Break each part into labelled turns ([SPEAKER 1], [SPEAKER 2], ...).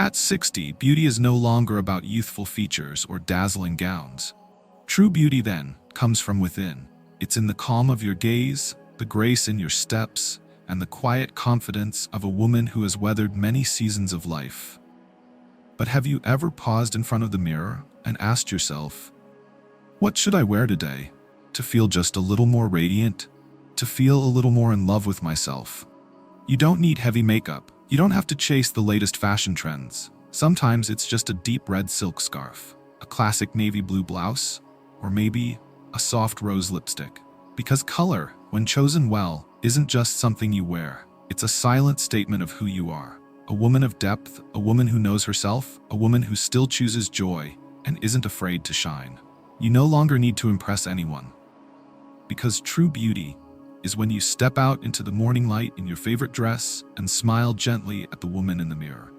[SPEAKER 1] At 60, beauty is no longer about youthful features or dazzling gowns. True beauty, then, comes from within. It's in the calm of your gaze, the grace in your steps, and the quiet confidence of a woman who has weathered many seasons of life. But have you ever paused in front of the mirror and asked yourself, what should I wear today to feel just a little more radiant, to feel a little more in love with myself? You don't need heavy makeup. You don't have to chase the latest fashion trends. Sometimes it's just a deep red silk scarf, a classic navy blue blouse, or maybe a soft rose lipstick. Because color, when chosen well, isn't just something you wear. It's a silent statement of who you are. A woman of depth, a woman who knows herself, a woman who still chooses joy and isn't afraid to shine. You no longer need to impress anyone. Because true beauty is when you step out into the morning light in your favorite dress and smile gently at the woman in the mirror.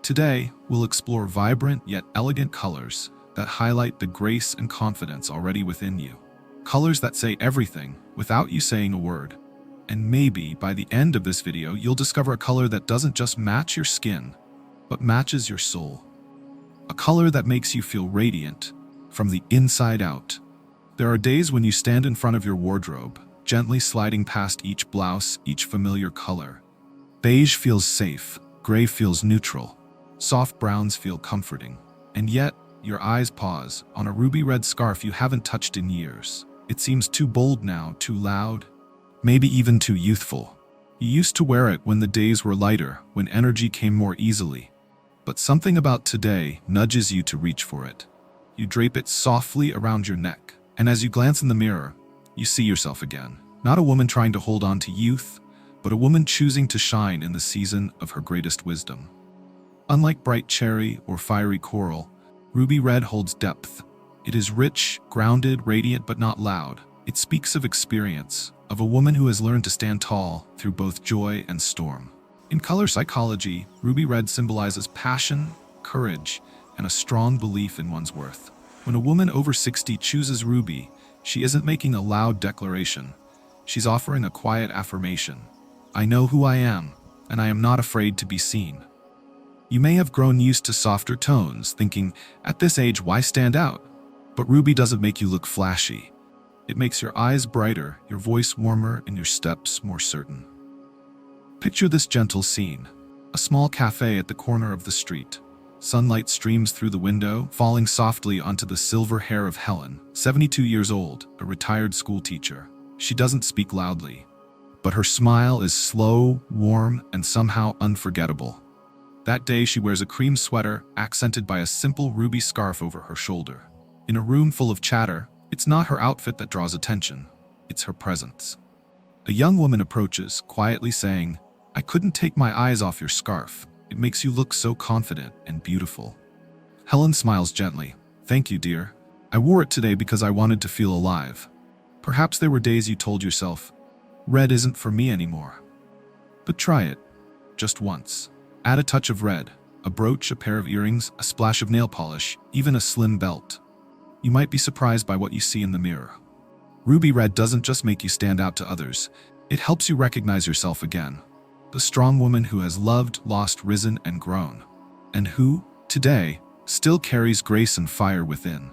[SPEAKER 1] Today, we'll explore vibrant yet elegant colors that highlight the grace and confidence already within you. Colors that say everything without you saying a word. And maybe by the end of this video, you'll discover a color that doesn't just match your skin, but matches your soul. A color that makes you feel radiant from the inside out. There are days when you stand in front of your wardrobe, gently sliding past each blouse, each familiar color. Beige feels safe, gray feels neutral, soft browns feel comforting. And yet, your eyes pause on a ruby red scarf you haven't touched in years. It seems too bold now, too loud, maybe even too youthful. You used to wear it when the days were lighter, when energy came more easily. But something about today nudges you to reach for it. You drape it softly around your neck, and as you glance in the mirror, you see yourself again. Not a woman trying to hold on to youth, but a woman choosing to shine in the season of her greatest wisdom. Unlike bright cherry or fiery coral, ruby red holds depth. It is rich, grounded, radiant, but not loud. It speaks of experience, of a woman who has learned to stand tall through both joy and storm. In color psychology, ruby red symbolizes passion, courage, and a strong belief in one's worth. When a woman over 60 chooses ruby, she isn't making a loud declaration. She's offering a quiet affirmation. I know who I am, and I am not afraid to be seen. You may have grown used to softer tones, thinking, at this age, why stand out? But ruby doesn't make you look flashy. It makes your eyes brighter, your voice warmer, and your steps more certain. Picture this gentle scene. A small cafe at the corner of the street. Sunlight streams through the window, falling softly onto the silver hair of Helen, 72 years old, a retired school teacher. She doesn't speak loudly, but her smile is slow, warm, and somehow unforgettable. That day she wears a cream sweater, accented by a simple ruby scarf over her shoulder. In a room full of chatter, it's not her outfit that draws attention, it's her presence. A young woman approaches, quietly saying, I couldn't take my eyes off your scarf. It makes you look so confident and beautiful. Helen smiles gently. Thank you, dear. I wore it today because I wanted to feel alive. Perhaps there were days you told yourself, red isn't for me anymore. But try it, just once. Add a touch of red, a brooch, a pair of earrings, a splash of nail polish, even a slim belt. You might be surprised by what you see in the mirror. Ruby red doesn't just make you stand out to others, it helps you recognize yourself again. The strong woman who has loved, lost, risen, and grown. And who, today, still carries grace and fire within.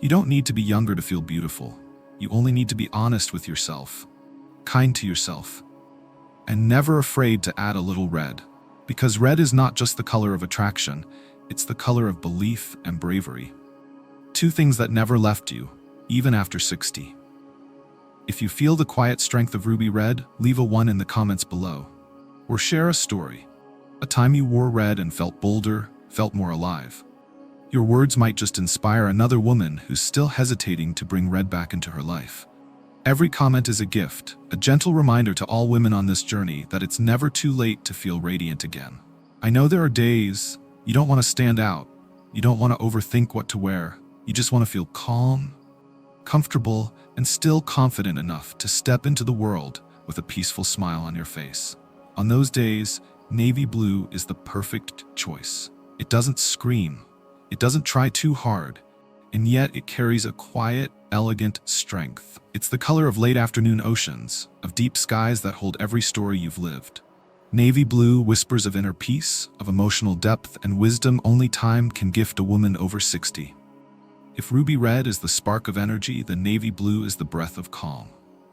[SPEAKER 1] You don't need to be younger to feel beautiful. You only need to be honest with yourself, kind to yourself, and never afraid to add a little red. Because red is not just the color of attraction, it's the color of belief and bravery. Two things that never left you, even after 60. If you feel the quiet strength of ruby red, leave a 1 in the comments below. Or share a story, a time you wore red and felt bolder, felt more alive. Your words might just inspire another woman who's still hesitating to bring red back into her life. Every comment is a gift, a gentle reminder to all women on this journey that it's never too late to feel radiant again. I know there are days you don't want to stand out, you don't want to overthink what to wear, you just want to feel calm, comfortable, and still confident enough to step into the world with a peaceful smile on your face. On those days, navy blue is the perfect choice. It doesn't scream, it doesn't try too hard, and yet it carries a quiet, elegant strength. It's the color of late afternoon oceans, of deep skies that hold every story you've lived. Navy blue whispers of inner peace, of emotional depth and wisdom only time can gift a woman over 60. If ruby red is the spark of energy, then navy blue is the breath of calm.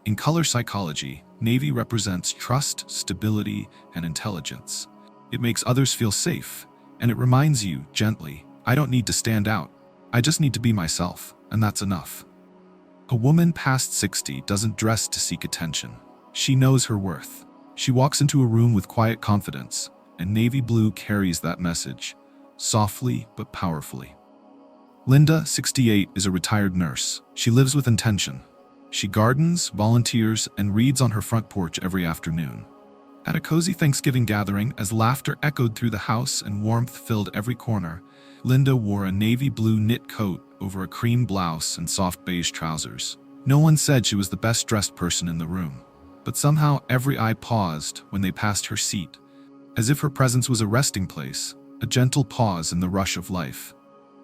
[SPEAKER 1] In color psychology, navy represents trust, stability, and intelligence. It makes others feel safe, and it reminds you, gently, I don't need to stand out. I just need to be myself, and that's enough. A woman past 60 doesn't dress to seek attention. She knows her worth. She walks into a room with quiet confidence, and navy blue carries that message, softly but powerfully. Linda, 68, is a retired nurse. She lives with intention. She gardens, volunteers, and reads on her front porch every afternoon. At a cozy Thanksgiving gathering, as laughter echoed through the house and warmth filled every corner, Linda wore a navy blue knit coat over a cream blouse and soft beige trousers. No one said she was the best dressed person in the room, but somehow every eye paused when they passed her seat, as if her presence was a resting place, a gentle pause in the rush of life.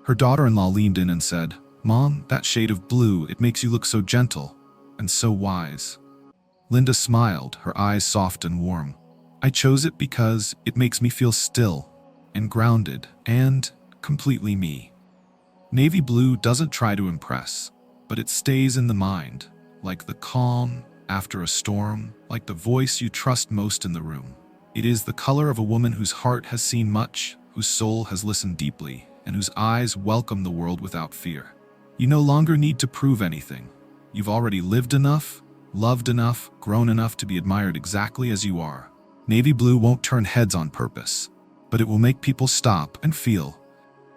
[SPEAKER 1] Her daughter-in-law leaned in and said, "Mom, that shade of blue, it makes you look so gentle and so wise." Linda smiled, her eyes soft and warm. "I chose it because it makes me feel still and grounded and completely me." Navy blue doesn't try to impress, but it stays in the mind, like the calm after a storm, like the voice you trust most in the room. It is the color of a woman whose heart has seen much, whose soul has listened deeply, and whose eyes welcome the world without fear. You no longer need to prove anything. You've already lived enough, loved enough, grown enough to be admired exactly as you are. Navy blue won't turn heads on purpose, but it will make people stop and feel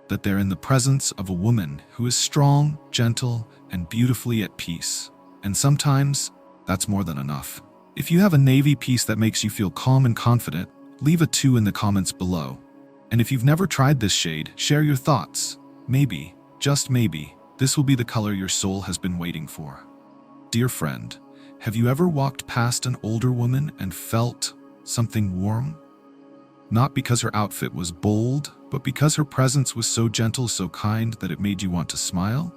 [SPEAKER 1] that they're in the presence of a woman who is strong, gentle, and beautifully at peace. And sometimes, that's more than enough. If you have a navy piece that makes you feel calm and confident, leave a 2 in the comments below. And if you've never tried this shade, share your thoughts. Maybe, just maybe, this will be the color your soul has been waiting for. Dear friend, have you ever walked past an older woman and felt something warm? Not because her outfit was bold, but because her presence was so gentle, so kind that it made you want to smile?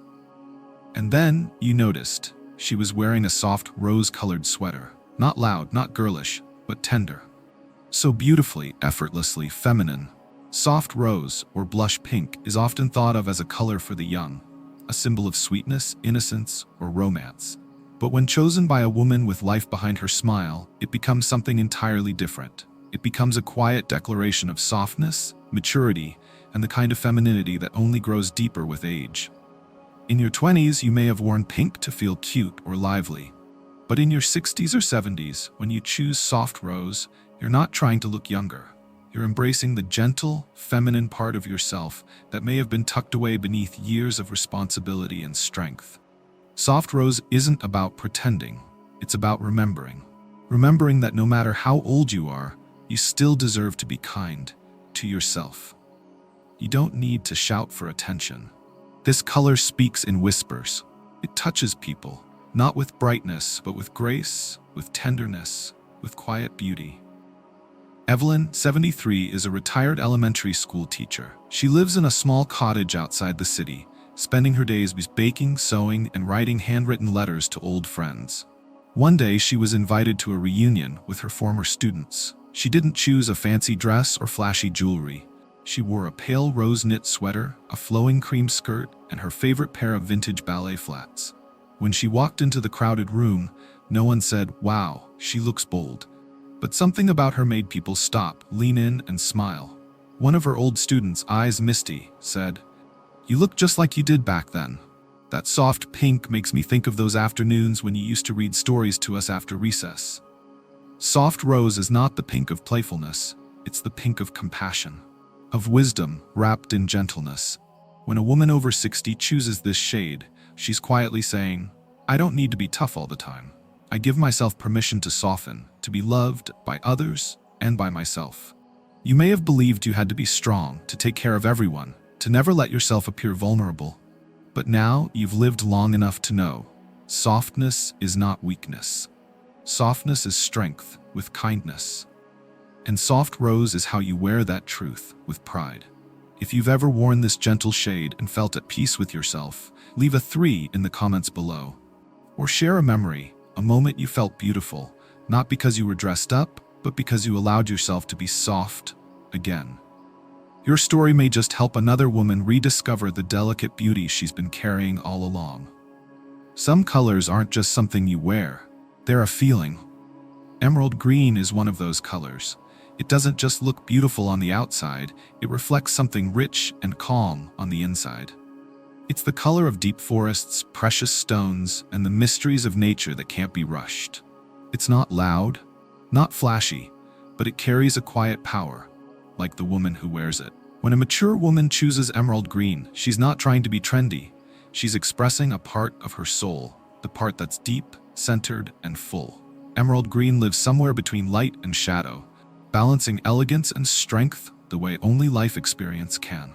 [SPEAKER 1] And then you noticed she was wearing a soft rose-colored sweater. Not loud, not girlish, but tender. So beautifully, effortlessly feminine. Soft rose, or blush pink, is often thought of as a color for the young, a symbol of sweetness, innocence, or romance. But when chosen by a woman with life behind her smile, it becomes something entirely different. It becomes a quiet declaration of softness, maturity, and the kind of femininity that only grows deeper with age. In your 20s, you may have worn pink to feel cute or lively. But in your 60s or 70s, when you choose soft rose, you're not trying to look younger. You're embracing the gentle, feminine part of yourself that may have been tucked away beneath years of responsibility and strength. Soft rose isn't about pretending. It's about remembering. Remembering that no matter how old you are, you still deserve to be kind to yourself. You don't need to shout for attention. This color speaks in whispers. It touches people, not with brightness, but with grace, with tenderness, with quiet beauty. Evelyn, 73, is a retired elementary school teacher. She lives in a small cottage outside the city, spending her days baking, sewing, and writing handwritten letters to old friends. One day, she was invited to a reunion with her former students. She didn't choose a fancy dress or flashy jewelry. She wore a pale rose knit sweater, a flowing cream skirt, and her favorite pair of vintage ballet flats. When she walked into the crowded room, no one said, "Wow, she looks bold." But something about her made people stop, lean in, and smile. One of her old students, eyes misty, said, "You look just like you did back then. That soft pink makes me think of those afternoons when you used to read stories to us after recess." Soft rose is not the pink of playfulness, it's the pink of compassion, of wisdom wrapped in gentleness. When a woman over 60 chooses this shade, she's quietly saying, "I don't need to be tough all the time. I give myself permission to soften, to be loved by others and by myself." You may have believed you had to be strong, to take care of everyone, to never let yourself appear vulnerable. But now you've lived long enough to know, softness is not weakness. Softness is strength with kindness. And soft rose is how you wear that truth with pride. If you've ever worn this gentle shade and felt at peace with yourself, leave a 3 in the comments below. Or share a memory, a moment you felt beautiful, not because you were dressed up, but because you allowed yourself to be soft again. Your story may just help another woman rediscover the delicate beauty she's been carrying all along. Some colors aren't just something you wear, they're a feeling. Emerald green is one of those colors. It doesn't just look beautiful on the outside, it reflects something rich and calm on the inside. It's the color of deep forests, precious stones, and the mysteries of nature that can't be rushed. It's not loud, not flashy, but it carries a quiet power, like the woman who wears it. When a mature woman chooses emerald green, she's not trying to be trendy. She's expressing a part of her soul, the part that's deep, centered, and full. Emerald green lives somewhere between light and shadow, balancing elegance and strength the way only life experience can.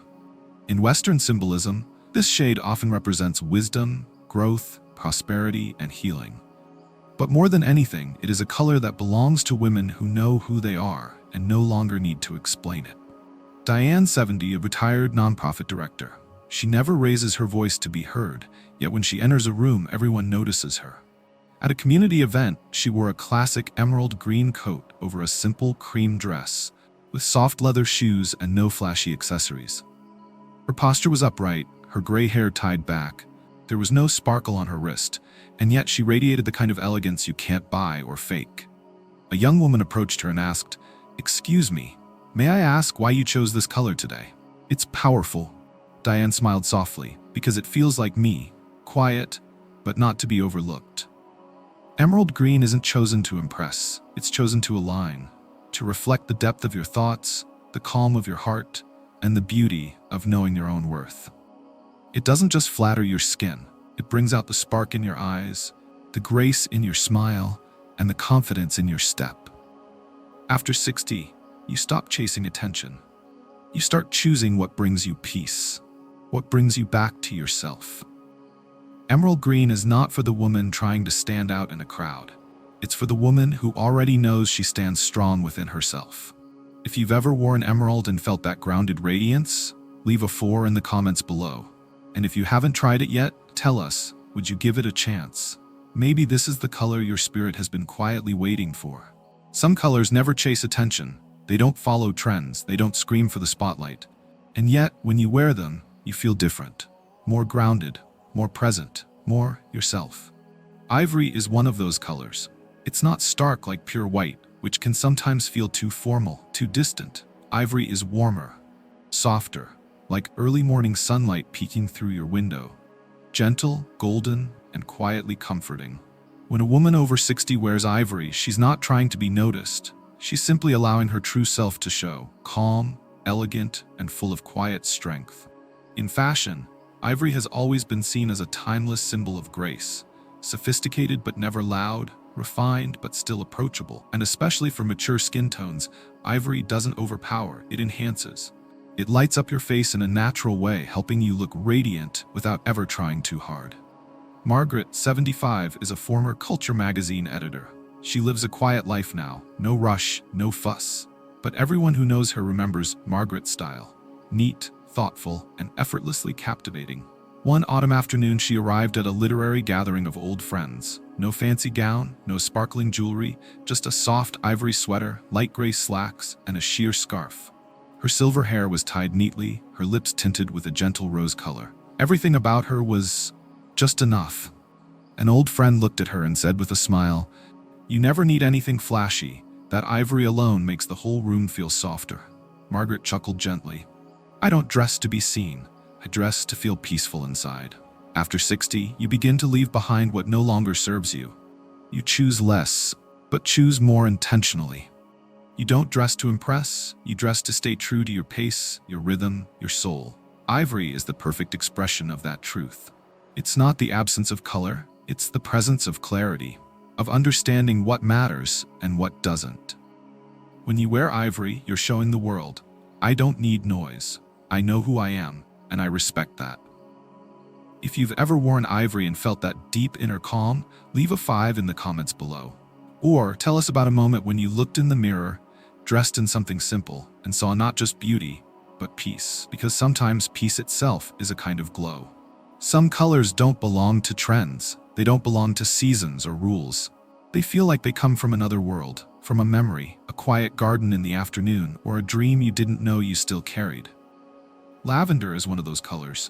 [SPEAKER 1] In Western symbolism, this shade often represents wisdom, growth, prosperity, and healing. But more than anything, it is a color that belongs to women who know who they are and no longer need to explain it. Diane, 70, a retired nonprofit director. She never raises her voice to be heard, yet when she enters a room, everyone notices her. At a community event, she wore a classic emerald green coat over a simple cream dress, with soft leather shoes and no flashy accessories. Her posture was upright, her gray hair tied back. There was no sparkle on her wrist, and yet she radiated the kind of elegance you can't buy or fake. A young woman approached her and asked, "Excuse me, may I ask why you chose this color today?" "It's powerful." Diane smiled softly, "because it feels like me, quiet, but not to be overlooked." Emerald green isn't chosen to impress, it's chosen to align, to reflect the depth of your thoughts, the calm of your heart, and the beauty of knowing your own worth. It doesn't just flatter your skin, it brings out the spark in your eyes, the grace in your smile, and the confidence in your step. After 60, you stop chasing attention. You start choosing what brings you peace, what brings you back to yourself. Emerald green is not for the woman trying to stand out in a crowd. It's for the woman who already knows she stands strong within herself. If you've ever worn emerald and felt that grounded radiance, leave a 4 in the comments below. And if you haven't tried it yet, tell us, would you give it a chance? Maybe this is the color your spirit has been quietly waiting for. Some colors never chase attention. They don't follow trends. They don't scream for the spotlight. And yet, when you wear them, you feel different, more grounded, more present, more yourself. Ivory is one of those colors. It's not stark like pure white, which can sometimes feel too formal, too distant. Ivory is warmer, softer, like early morning sunlight peeking through your window. Gentle, golden, and quietly comforting. When a woman over 60 wears ivory, she's not trying to be noticed. She's simply allowing her true self to show, calm, elegant, and full of quiet strength. In fashion, ivory has always been seen as a timeless symbol of grace, sophisticated but never loud, refined but still approachable. And especially for mature skin tones, ivory doesn't overpower, it enhances. It lights up your face in a natural way, helping you look radiant without ever trying too hard. Margaret, 75, is a former Culture magazine editor. She lives a quiet life now, no rush, no fuss. But everyone who knows her remembers Margaret's style. Neat, thoughtful, and effortlessly captivating. One autumn afternoon, she arrived at a literary gathering of old friends. No fancy gown, no sparkling jewelry, just a soft ivory sweater, light gray slacks, and a sheer scarf. Her silver hair was tied neatly, her lips tinted with a gentle rose color. Everything about her was just enough. An old friend looked at her and said with a smile, "You never need anything flashy. That ivory alone makes the whole room feel softer." Margaret chuckled gently. "I don't dress to be seen. I dress to feel peaceful inside." After 60, you begin to leave behind what no longer serves you. You choose less, but choose more intentionally. You don't dress to impress, you dress to stay true to your pace, your rhythm, your soul. Ivory is the perfect expression of that truth. It's not the absence of color, it's the presence of clarity, of understanding what matters and what doesn't. When you wear ivory, you're showing the world, I don't need noise. I know who I am, and I respect that. If you've ever worn ivory and felt that deep inner calm, leave a 5 in the comments below. Or tell us about a moment when you looked in the mirror, dressed in something simple, and saw not just beauty, but peace. Because sometimes peace itself is a kind of glow. Some colors don't belong to trends. They don't belong to seasons or rules. They feel like they come from another world, from a memory, a quiet garden in the afternoon, or a dream you didn't know you still carried. Lavender is one of those colors.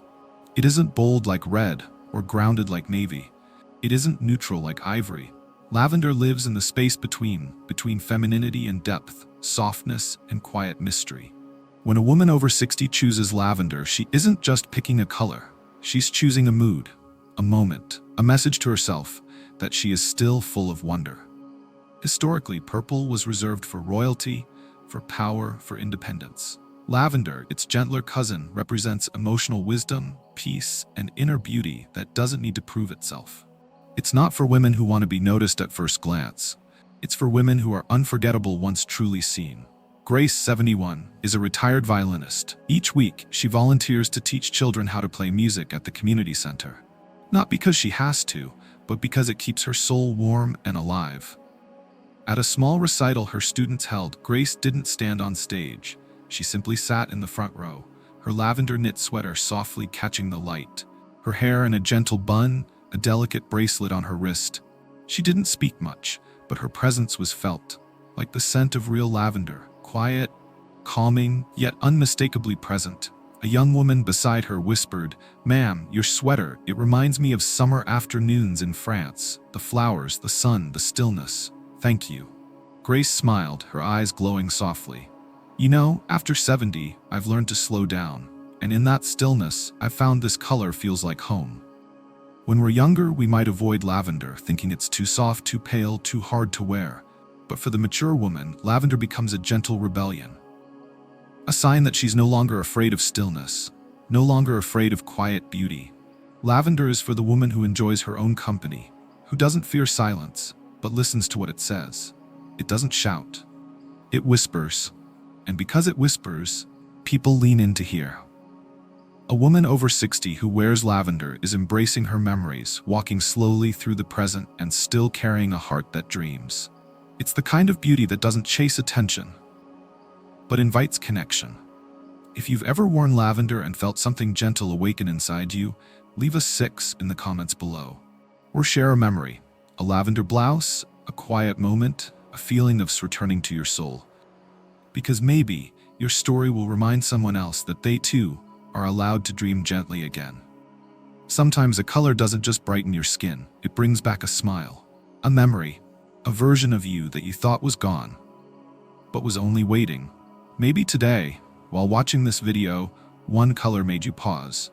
[SPEAKER 1] It isn't bold like red or grounded like navy. It isn't neutral like ivory. Lavender lives in the space between femininity and depth, softness and quiet mystery. When a woman over 60 chooses lavender, she isn't just picking a color. She's choosing a mood, a moment, a message to herself that she is still full of wonder. Historically, purple was reserved for royalty, for power, for independence. Lavender, its gentler cousin, represents emotional wisdom, peace, and inner beauty that doesn't need to prove itself. It's not for women who want to be noticed at first glance. It's for women who are unforgettable once truly seen. Grace, 71, is a retired violinist. Each week, she volunteers to teach children how to play music at the community center. Not because she has to, but because it keeps her soul warm and alive. At a small recital her students held, Grace didn't stand on stage. She simply sat in the front row, her lavender knit sweater softly catching the light, her hair in a gentle bun, a delicate bracelet on her wrist. She didn't speak much, but her presence was felt, like the scent of real lavender, quiet, calming, yet unmistakably present. A young woman beside her whispered, "Ma'am, your sweater, it reminds me of summer afternoons in France, the flowers, the sun, the stillness. Thank you." Grace smiled, her eyes glowing softly. "You know, after 70, I've learned to slow down, and in that stillness, I've found this color feels like home." When we're younger, we might avoid lavender, thinking it's too soft, too pale, too hard to wear. But for the mature woman, lavender becomes a gentle rebellion. A sign that she's no longer afraid of stillness, no longer afraid of quiet beauty. Lavender is for the woman who enjoys her own company, who doesn't fear silence, but listens to what it says. It doesn't shout. It whispers. And because it whispers, people lean in to hear. A woman over 60 who wears lavender is embracing her memories, walking slowly through the present and still carrying a heart that dreams. It's the kind of beauty that doesn't chase attention, but invites connection. If you've ever worn lavender and felt something gentle awaken inside you, leave a 6 in the comments below. Or share a memory, a lavender blouse, a quiet moment, a feeling of returning to your soul. Because maybe your story will remind someone else that they too are allowed to dream gently again. Sometimes a color doesn't just brighten your skin, it brings back a smile, a memory, a version of you that you thought was gone, but was only waiting. Maybe today, while watching this video, one color made you pause.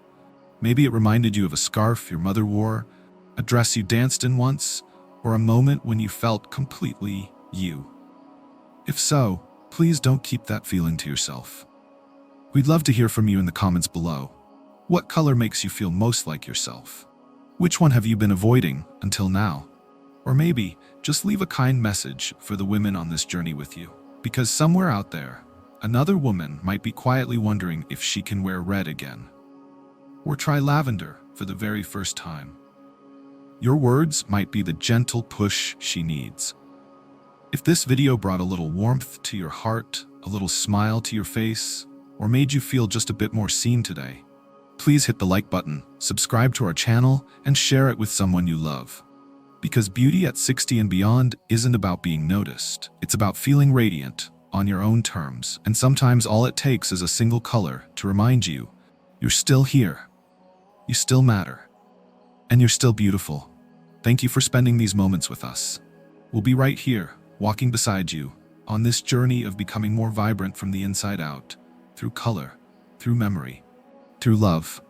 [SPEAKER 1] Maybe it reminded you of a scarf your mother wore, a dress you danced in once, or a moment when you felt completely you. If so, please don't keep that feeling to yourself. We'd love to hear from you in the comments below. What color makes you feel most like yourself? Which one have you been avoiding until now? Or maybe just leave a kind message for the women on this journey with you. Because somewhere out there, another woman might be quietly wondering if she can wear red again. Or try lavender for the very first time. Your words might be the gentle push she needs. If this video brought a little warmth to your heart, a little smile to your face, or made you feel just a bit more seen today, please hit the like button, subscribe to our channel, and share it with someone you love. Because beauty at 60 and beyond isn't about being noticed. It's about feeling radiant, on your own terms, and sometimes all it takes is a single color to remind you, you're still here, you still matter, and you're still beautiful. Thank you for spending these moments with us. We'll be right here, walking beside you, on this journey of becoming more vibrant from the inside out, through color, through memory, through love.